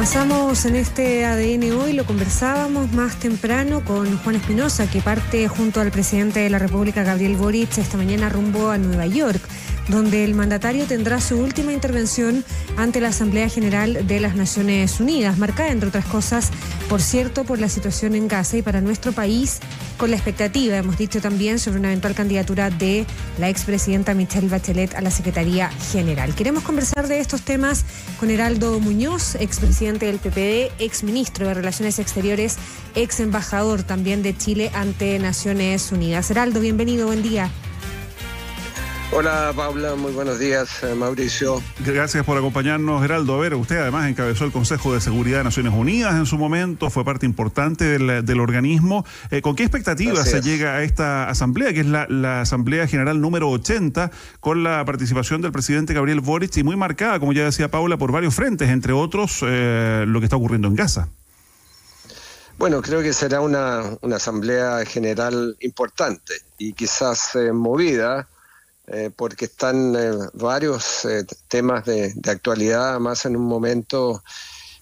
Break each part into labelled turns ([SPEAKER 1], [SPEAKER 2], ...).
[SPEAKER 1] Avanzamos en este ADN hoy, lo conversábamos más temprano con Juan Espinosa, que parte junto al presidente de la República, Gabriel Boric, esta mañana rumbo a Nueva York, donde el mandatario tendrá su última intervención ante la Asamblea General de las Naciones Unidas, marcada, entre otras cosas, por cierto, por la situación en Gaza y para nuestro país, con la expectativa, hemos dicho también, sobre una eventual candidatura de la expresidenta Michelle Bachelet a la Secretaría General. Queremos conversar de estos temas con Heraldo Muñoz, expresidente del PPD, exministro de Relaciones Exteriores, ex embajador también de Chile ante Naciones Unidas. Heraldo, bienvenido, buen día.
[SPEAKER 2] Hola Paula, muy buenos días, Mauricio.
[SPEAKER 3] Gracias por acompañarnos, Heraldo. A ver, usted además encabezó el Consejo de Seguridad de Naciones Unidas en su momento, fue parte importante del organismo. ¿Con qué expectativas se llega a esta asamblea, que es la Asamblea General número 80, con la participación del presidente Gabriel Boric y muy marcada, como ya decía Paula, por varios frentes, entre otros lo que está ocurriendo en Gaza?
[SPEAKER 2] Bueno, creo que será una Asamblea General importante y quizás movida, porque están varios temas de actualidad, más en un momento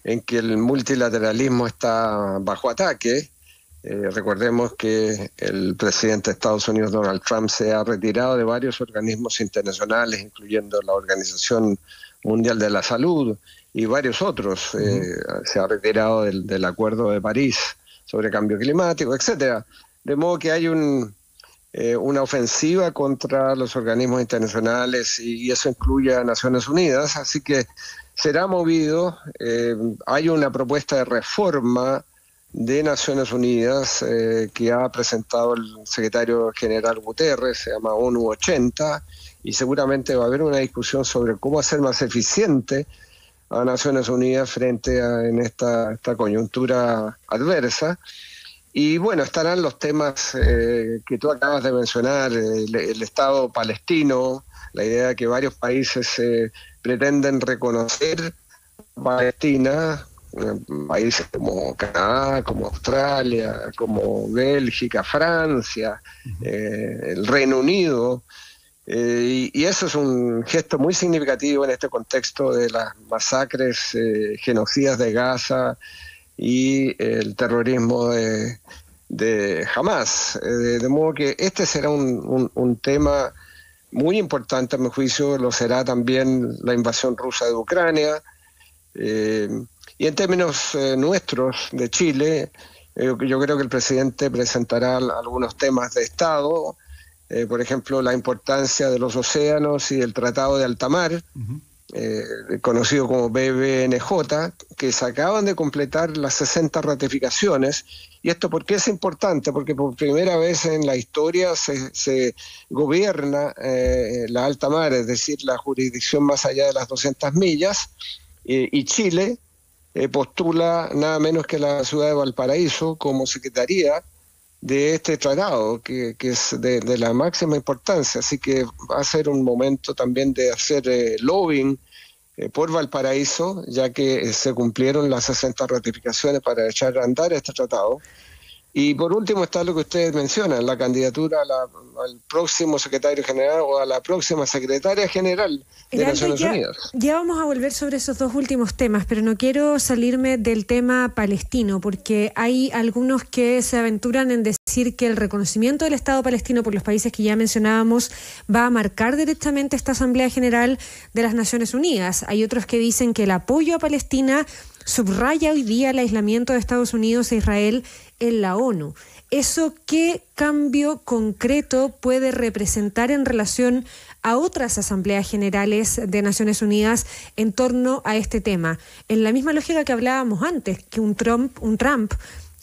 [SPEAKER 2] en que el multilateralismo está bajo ataque. Recordemos que el presidente de Estados Unidos, Donald Trump, se ha retirado de varios organismos internacionales, incluyendo la Organización Mundial de la Salud y varios otros. Se ha retirado del Acuerdo de París sobre cambio climático, etcétera. De modo que hay una ofensiva contra los organismos internacionales y eso incluye a Naciones Unidas, así que será movido. Hay una propuesta de reforma de Naciones Unidas que ha presentado el secretario general Guterres, se llama ONU 80, y seguramente va a haber una discusión sobre cómo hacer más eficiente a Naciones Unidas frente en esta coyuntura adversa. Y bueno, estarán los temas que tú acabas de mencionar, el Estado palestino, la idea de que varios países pretenden reconocer Palestina, países como Canadá, como Australia, como Bélgica, Francia, el Reino Unido, y eso es un gesto muy significativo en este contexto de las masacres genocidas de Gaza y el terrorismo de Hamás. De modo que este será un tema muy importante, a mi juicio. Lo será también la invasión rusa de Ucrania. Y en términos nuestros, de Chile, yo creo que el presidente presentará algunos temas de Estado, por ejemplo, la importancia de los océanos y el Tratado de Alta Mar, conocido como BBNJ, que se acaban de completar las 60 ratificaciones. ¿Y esto por qué es importante? Porque por primera vez en la historia se gobierna la alta mar, es decir, la jurisdicción más allá de las 200 millas, y Chile postula nada menos que la ciudad de Valparaíso como secretaría de este tratado, que es de la máxima importancia. Así que va a ser un momento también de hacer lobbying por Valparaíso, ya que se cumplieron las 60 ratificaciones para echar a andar este tratado. Y por último está lo que ustedes mencionan, la candidatura al próximo secretario general o a la próxima secretaria general de Naciones Unidas.
[SPEAKER 1] Ya vamos a volver sobre esos dos últimos temas, pero no quiero salirme del tema palestino, porque hay algunos que se aventuran en decir que el reconocimiento del Estado palestino por los países que ya mencionábamos va a marcar directamente esta Asamblea General de las Naciones Unidas. Hay otros que dicen que el apoyo a Palestina subraya hoy día el aislamiento de Estados Unidos e Israel en la ONU. ¿Eso qué cambio concreto puede representar en relación a otras asambleas generales de Naciones Unidas en torno a este tema? En la misma lógica que hablábamos antes, que un Trump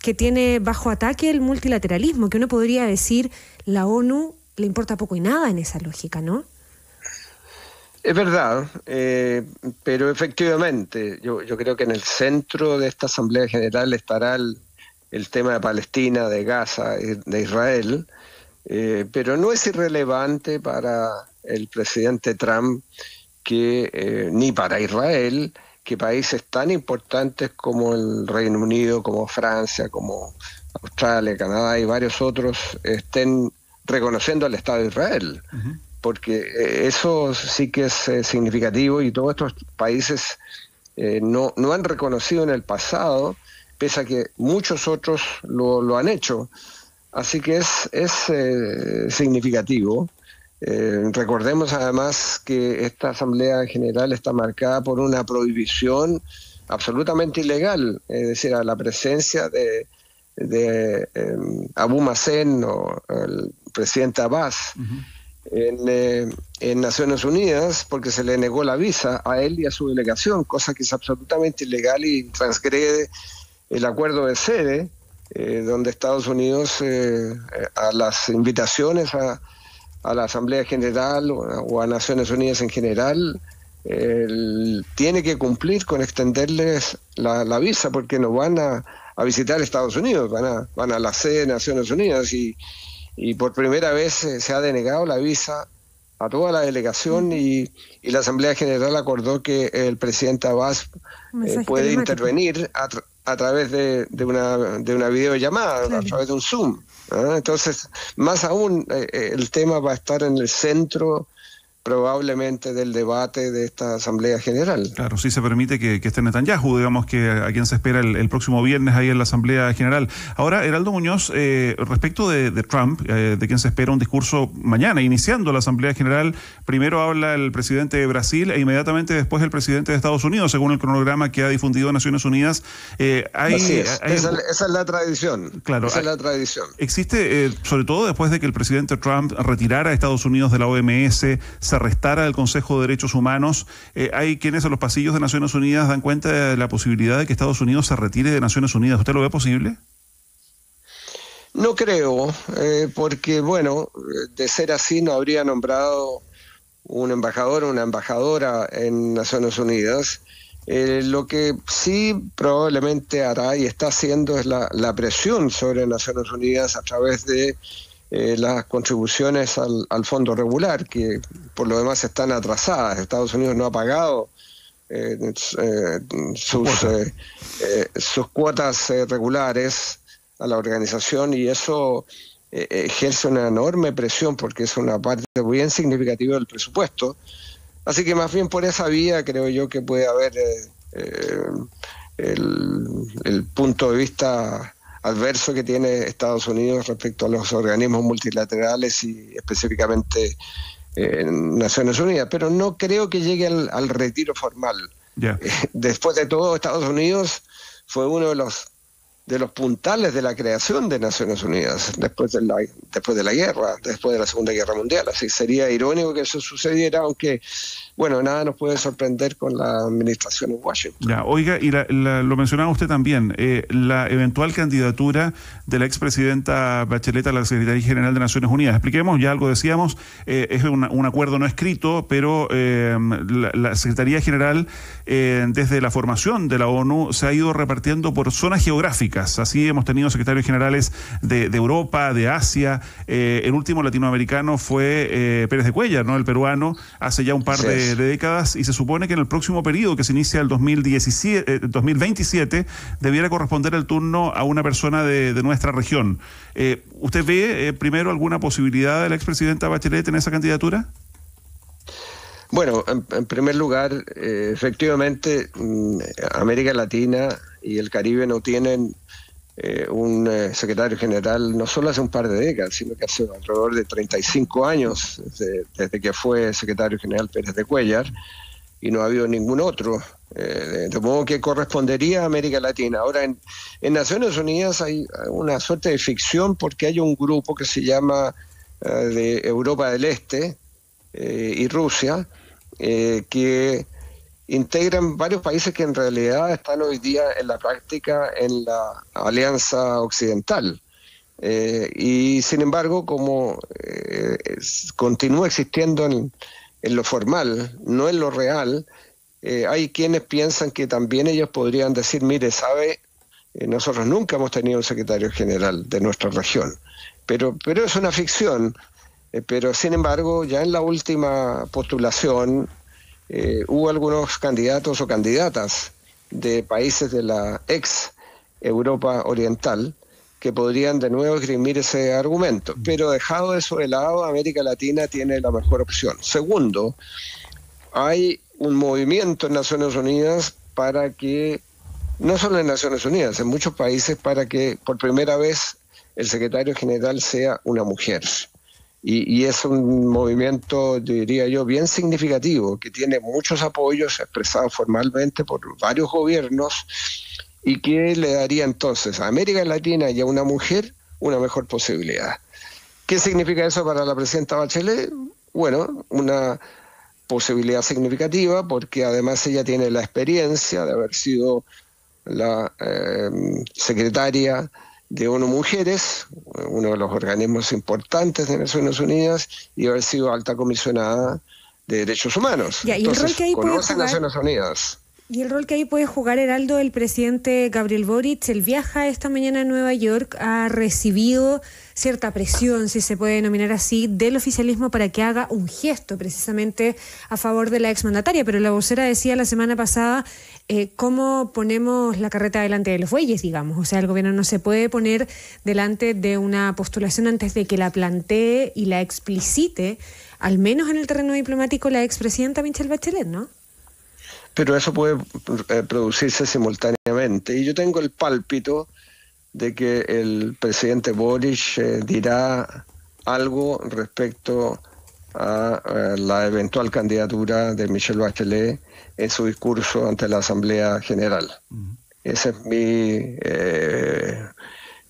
[SPEAKER 1] que tiene bajo ataque el multilateralismo, que uno podría decir la ONU le importa poco y nada en esa lógica, ¿no?
[SPEAKER 2] Es verdad, pero efectivamente yo creo que en el centro de esta Asamblea General estará el tema de Palestina, de Gaza, de Israel, pero no es irrelevante para el presidente Trump ni para Israel, que países tan importantes como el Reino Unido, como Francia, como Australia, Canadá y varios otros estén reconociendo al Estado de Israel. Porque eso sí que es significativo, y todos estos países no han reconocido en el pasado, pese a que muchos otros lo han hecho. Así que es significativo. Recordemos además que esta Asamblea General está marcada por una prohibición absolutamente ilegal, es decir, a la presencia de Abu Mazen o el presidente Abbas en Naciones Unidas, porque se le negó la visa a él y a su delegación, cosa que es absolutamente ilegal y transgrede el acuerdo de sede, donde Estados Unidos a las invitaciones a la Asamblea General o a Naciones Unidas en general tiene que cumplir con extenderles la visa, porque no van a visitar Estados Unidos, van a la sede de Naciones Unidas y por primera vez se ha denegado la visa a toda la delegación y la Asamblea General acordó que el presidente Abbas puede intervenir a través de una videollamada, a través de un Zoom. Entonces, más aún, el tema va a estar en el centro probablemente del debate de esta Asamblea General.
[SPEAKER 3] Claro, sí se permite que esté Netanyahu, digamos, que a quien se espera el próximo viernes ahí en la Asamblea General. Ahora, Heraldo Muñoz, respecto de Trump, de quien se espera un discurso mañana, iniciando la Asamblea General, primero habla el presidente de Brasil e inmediatamente después el presidente de Estados Unidos, según el cronograma que ha difundido Naciones Unidas.
[SPEAKER 2] Esa es la tradición.
[SPEAKER 3] Claro,
[SPEAKER 2] esa es la tradición.
[SPEAKER 3] Existe, sobre todo después de que el presidente Trump retirara a Estados Unidos de la OMS, se arrestara del Consejo de Derechos Humanos, hay quienes en los pasillos de Naciones Unidas dan cuenta de la posibilidad de que Estados Unidos se retire de Naciones Unidas. ¿Usted lo ve posible?
[SPEAKER 2] No creo, porque bueno, de ser así no habría nombrado un embajador o una embajadora en Naciones Unidas. Lo que sí probablemente hará y está haciendo es la presión sobre Naciones Unidas a través de las contribuciones al fondo regular, que por lo demás están atrasadas. Estados Unidos no ha pagado sus cuotas regulares a la organización y eso ejerce una enorme presión porque es una parte bien significativa del presupuesto. Así que más bien por esa vía creo yo que puede haber el punto de vista adverso que tiene Estados Unidos respecto a los organismos multilaterales y específicamente Naciones Unidas, pero no creo que llegue al retiro formal.
[SPEAKER 3] Yeah.
[SPEAKER 2] Después de todo, Estados Unidos fue uno de los puntales de la creación de Naciones Unidas después de la guerra, después de la Segunda Guerra Mundial. Así sería irónico que eso sucediera, aunque bueno, nada nos puede sorprender con la administración en Washington.
[SPEAKER 3] Ya, oiga, y lo mencionaba usted también, la eventual candidatura de la expresidenta Bachelet a la Secretaría General de Naciones Unidas. Expliquemos, ya algo decíamos, es un acuerdo no escrito, pero la Secretaría General, desde la formación de la ONU, se ha ido repartiendo por zonas geográficas. Así hemos tenido secretarios generales de Europa, de Asia. El último latinoamericano fue Pérez de Cuéllar, ¿no? El peruano, hace ya un par de décadas, y se supone que en el próximo periodo, que se inicia el 2027, debiera corresponder el turno a una persona de nuestra región. ¿Usted ve primero alguna posibilidad de la expresidenta Bachelet en esa candidatura?
[SPEAKER 2] Bueno, en primer lugar, efectivamente, América Latina y el Caribe no tienen un secretario general no solo hace un par de décadas, sino que hace alrededor de 35 años desde que fue secretario general Pérez de Cuéllar, y no ha habido ningún otro. De modo que correspondería a América Latina. Ahora, en Naciones Unidas hay una suerte de ficción porque hay un grupo que se llama de Europa del Este y Rusia, que integran varios países que en realidad están hoy día en la práctica en la Alianza Occidental. Y sin embargo, como continúa existiendo en lo formal, no en lo real, hay quienes piensan que también ellos podrían decir, mire, nosotros nunca hemos tenido un secretario general de nuestra región, pero es una ficción. Pero sin embargo, ya en la última postulación hubo algunos candidatos o candidatas de países de la ex Europa Oriental que podrían de nuevo esgrimir ese argumento. Pero dejado eso de lado, América Latina tiene la mejor opción. Segundo, hay un movimiento en Naciones Unidas para que, no solo en Naciones Unidas, en muchos países, para que por primera vez el secretario general sea una mujer. Y es un movimiento, diría yo, bien significativo, que tiene muchos apoyos expresados formalmente por varios gobiernos y que le daría entonces a América Latina y a una mujer una mejor posibilidad. ¿Qué significa eso para la presidenta Bachelet? Bueno, una posibilidad significativa porque además ella tiene la experiencia de haber sido la secretaria de ONU Mujeres, uno de los organismos importantes de Naciones Unidas, y haber sido alta comisionada de Derechos Humanos.
[SPEAKER 1] Ya,
[SPEAKER 2] entonces,
[SPEAKER 1] el rol que ahí
[SPEAKER 2] conoce Naciones Unidas.
[SPEAKER 1] Y el rol que ahí puede jugar, Heraldo, el presidente Gabriel Boric, él viaja esta mañana a Nueva York, ha recibido cierta presión, si se puede denominar así, del oficialismo para que haga un gesto precisamente a favor de la exmandataria, pero la vocera decía la semana pasada cómo ponemos la carreta delante de los bueyes, digamos, o sea, el gobierno no se puede poner delante de una postulación antes de que la plantee y la explicite, al menos en el terreno diplomático, la expresidenta Michelle Bachelet, ¿no?
[SPEAKER 2] Pero eso puede producirse simultáneamente. Y yo tengo el pálpito de que el presidente Boric dirá algo respecto a la eventual candidatura de Michelle Bachelet en su discurso ante la Asamblea General. Ese es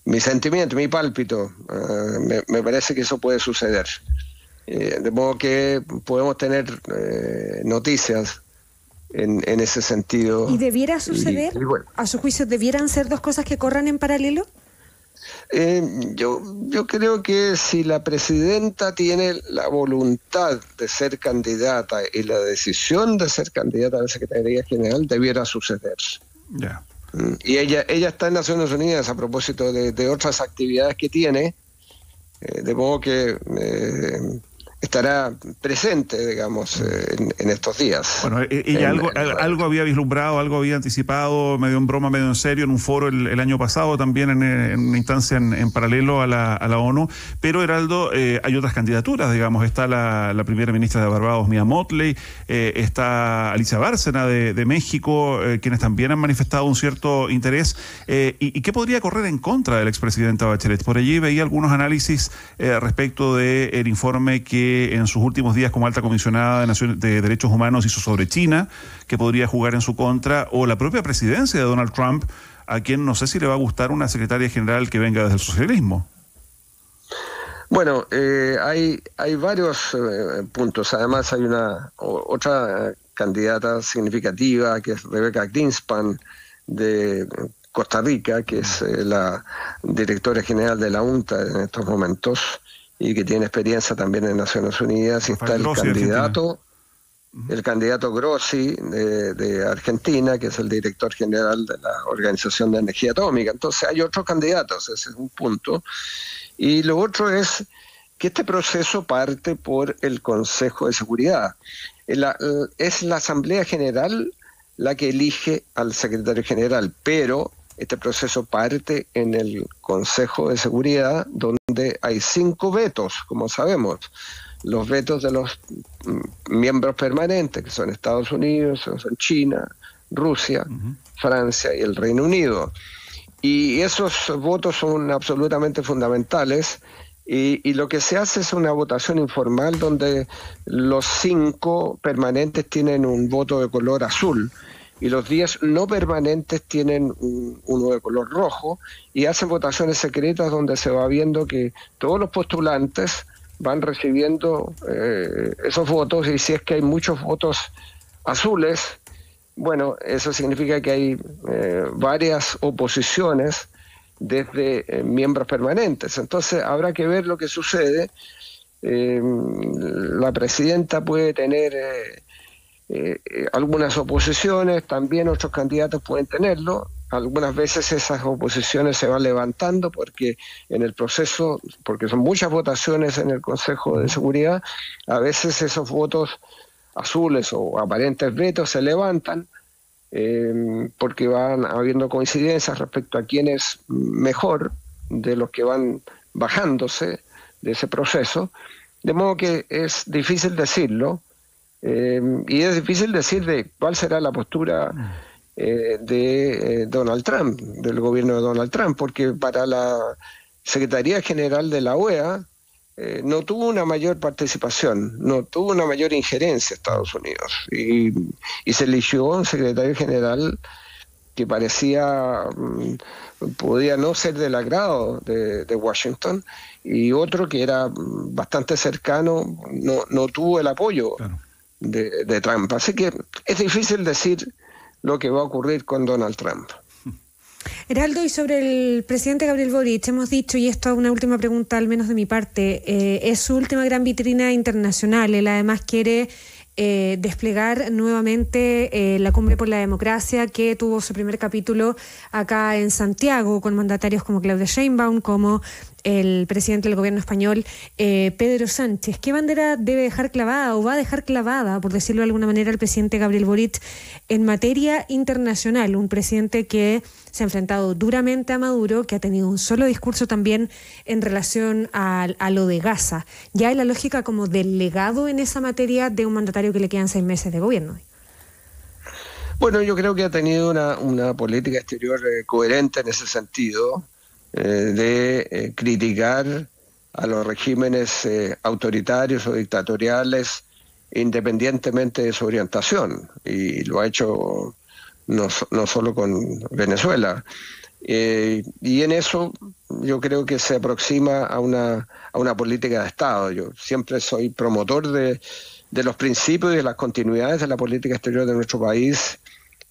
[SPEAKER 2] mi sentimiento, mi pálpito. Me parece que eso puede suceder. De modo que podemos tener noticias en ese sentido.
[SPEAKER 1] ¿Y debiera suceder?
[SPEAKER 2] Y bueno,
[SPEAKER 1] ¿A su juicio debieran ser dos cosas que corran en paralelo?
[SPEAKER 2] Yo creo que si la presidenta tiene la voluntad de ser candidata y la decisión de ser candidata a la Secretaría General, debiera suceder.
[SPEAKER 3] Yeah.
[SPEAKER 2] Y ella está en Naciones Unidas a propósito de otras actividades que tiene, de modo que estará presente, digamos, en estos días.
[SPEAKER 3] Bueno, ella algo había vislumbrado, algo había anticipado, medio en broma, medio en serio, en un foro el año pasado, también en una instancia en paralelo a la ONU. Pero, Heraldo, hay otras candidaturas, digamos. Está la primera ministra de Barbados, Mia Mottley, está Alicia Bárcena de México, quienes también han manifestado un cierto interés. ¿Y qué podría correr en contra de la expresidenta Bachelet? Por allí veía algunos análisis respecto del informe que en sus últimos días como alta comisionada de Derechos Humanos hizo sobre China, que podría jugar en su contra, o la propia presidencia de Donald Trump, a quien no sé si le va a gustar una secretaria general que venga desde el socialismo.
[SPEAKER 2] Bueno, hay varios puntos. Además hay otra candidata significativa, que es Rebecca Greenspan, de Costa Rica, que es la directora general de la UNTA en estos momentos, y que tiene experiencia también en Naciones Unidas. Y está el candidato Grossi de Argentina, que es el director general de la Organización de Energía Atómica. Entonces hay otros candidatos, ese es un punto. Y lo otro es que este proceso parte por el Consejo de Seguridad. Es la Asamblea General la que elige al secretario general, pero este proceso parte en el Consejo de Seguridad, donde hay 5 vetos, como sabemos. Los vetos de los miembros permanentes, que son Estados Unidos, son China, Rusia, Francia y el Reino Unido. Y esos votos son absolutamente fundamentales. Y lo que se hace es una votación informal donde los 5 permanentes tienen un voto de color azul, y los 10 no permanentes tienen uno de color rojo, y hacen votaciones secretas donde se va viendo que todos los postulantes van recibiendo esos votos, y si es que hay muchos votos azules, bueno, eso significa que hay varias oposiciones desde miembros permanentes. Entonces habrá que ver lo que sucede. La presidenta puede tener algunas oposiciones, también otros candidatos pueden tenerlo. Algunas veces esas oposiciones se van levantando porque en el proceso, porque son muchas votaciones en el Consejo de Seguridad, a veces esos votos azules o aparentes vetos se levantan porque van habiendo coincidencias respecto a quién es mejor de los que van bajándose de ese proceso, de modo que es difícil decirlo. Y es difícil decir de cuál será la postura de Donald Trump, del gobierno de Donald Trump, porque para la Secretaría General de la OEA no tuvo una mayor participación, no tuvo una mayor injerencia Estados Unidos, y se eligió un secretario general que podía no ser del agrado de Washington, y otro que era bastante cercano, no tuvo el apoyo de Trump. Así que es difícil decir lo que va a ocurrir con Donald Trump.
[SPEAKER 1] Heraldo, y sobre el presidente Gabriel Boric, hemos dicho, y esto es una última pregunta al menos de mi parte, es su última gran vitrina internacional. Él además quiere desplegar nuevamente la Cumbre por la Democracia, que tuvo su primer capítulo acá en Santiago, con mandatarios como Claudia Sheinbaum, como el presidente del gobierno español, Pedro Sánchez. ¿Qué bandera debe dejar clavada o va a dejar clavada, por decirlo de alguna manera, el presidente Gabriel Boric en materia internacional? Un presidente que se ha enfrentado duramente a Maduro, que ha tenido un solo discurso también en relación a lo de Gaza. ¿Ya hay la lógica como del legado en esa materia de un mandatario que le quedan 6 meses de gobierno?
[SPEAKER 2] Bueno, yo creo que ha tenido una política exterior coherente en ese sentido, de criticar a los regímenes autoritarios o dictatoriales independientemente de su orientación, y lo ha hecho no solo con Venezuela, y en eso yo creo que se aproxima a una política de Estado. Yo siempre soy promotor de los principios y de las continuidades de la política exterior de nuestro país,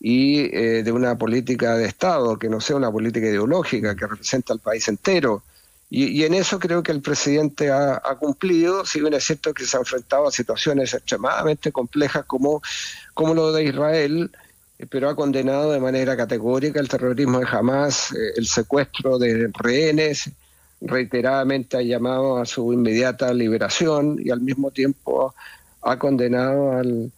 [SPEAKER 2] y de una política de Estado que no sea una política ideológica, que represente al país entero. Y en eso creo que el presidente ha cumplido, si bien es cierto que se ha enfrentado a situaciones extremadamente complejas como lo de Israel, pero ha condenado de manera categórica el terrorismo de Hamás, el secuestro de rehenes, reiteradamente ha llamado a su inmediata liberación, y al mismo tiempo ha condenado al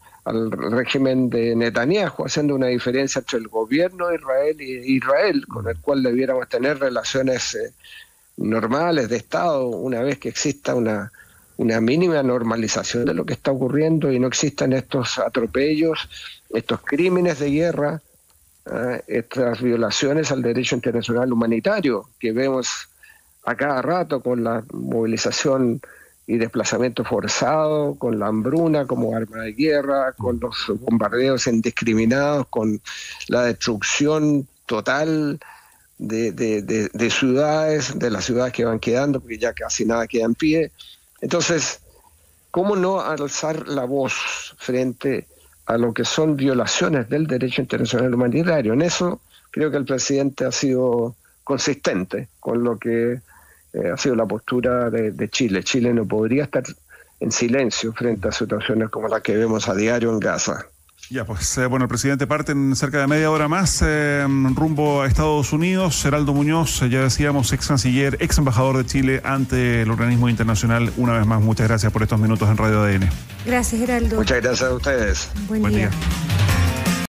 [SPEAKER 2] régimen de Netanyahu, haciendo una diferencia entre el gobierno de Israel y Israel, con el cual debiéramos tener relaciones normales de Estado, una vez que exista una mínima normalización de lo que está ocurriendo y no existan estos atropellos, estos crímenes de guerra, estas violaciones al derecho internacional humanitario que vemos a cada rato, con la movilización y desplazamiento forzado, con la hambruna como arma de guerra, con los bombardeos indiscriminados, con la destrucción total de ciudades, de las ciudades que van quedando, porque ya casi nada queda en pie. Entonces, ¿cómo no alzar la voz frente a lo que son violaciones del derecho internacional humanitario? En eso creo que el presidente ha sido consistente con lo que ha sido la postura de Chile. Chile no podría estar en silencio frente a situaciones como las que vemos a diario en Gaza.
[SPEAKER 3] Ya, pues bueno, el presidente parte en cerca de media hora más rumbo a Estados Unidos. Heraldo Muñoz, ya decíamos, ex canciller, ex embajador de Chile ante el organismo internacional. Una vez más, muchas gracias por estos minutos en Radio ADN.
[SPEAKER 1] Gracias, Heraldo.
[SPEAKER 2] Muchas gracias a ustedes.
[SPEAKER 1] Buen día.